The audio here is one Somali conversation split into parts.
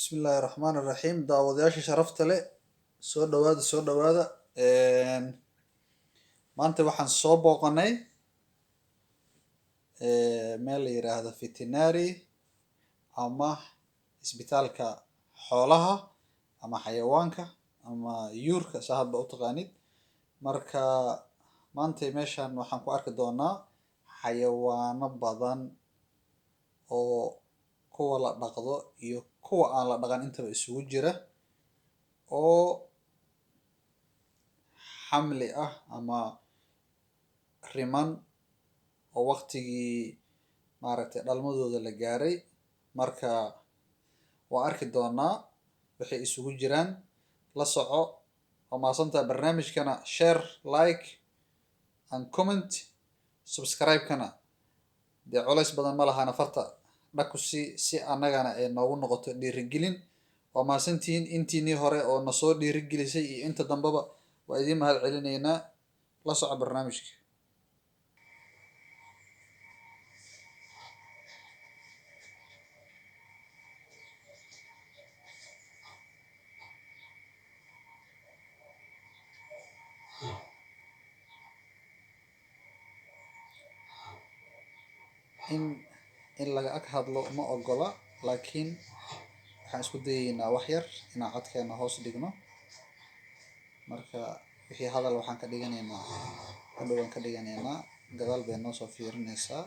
Bismillahi Raxmaani Raxiim. Daawadayaasha sharafta leh, soo dhawaada, soo dhawaada. Maanta waxaan soo booqanay meel la yiraahdo veterinary ama isbitaalka xoolaha ama xayawaanka ama yuurka saa hadba u taqaanid. Marka maanta meeshaan waxaan ku arki doonaa xayawaano badan oo kuwa la dhaqdo iyo kuwa aan la dhaqan intaba isugu jira oo xamli ah ama riman oo waqtigii maaragtay dhalmadooda la gaaray. Marka waa arki doonaa waxay isugu jiraan. La soco oo maasantaa barnaamijkana share, like and comment. Subscribe-kana dee culays badan ma lahana farta dhaku si annagana ay noogu noqoto dhiirigelin. Waa maasantihiin intiinii hore oo na soo dhiirigelisay iyo inta dambaba waa idiin mahad celinaynaa. La soco barnaamijka. in laga ag hadlo ma ogola, laakiin waxaan isku dayaynaa wax yar inaan codkeena hoos dhigno. Marka wixii hadal waxaan ka dhiganaynaa hadhow aan ka dhiganaynaa gadaal bay noo soo fiirinaysaa.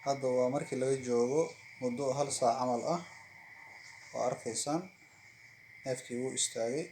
hadda waa markii laga joogo muddo hal saac camal ah oo arkaysaan neefkii wuu istaagay.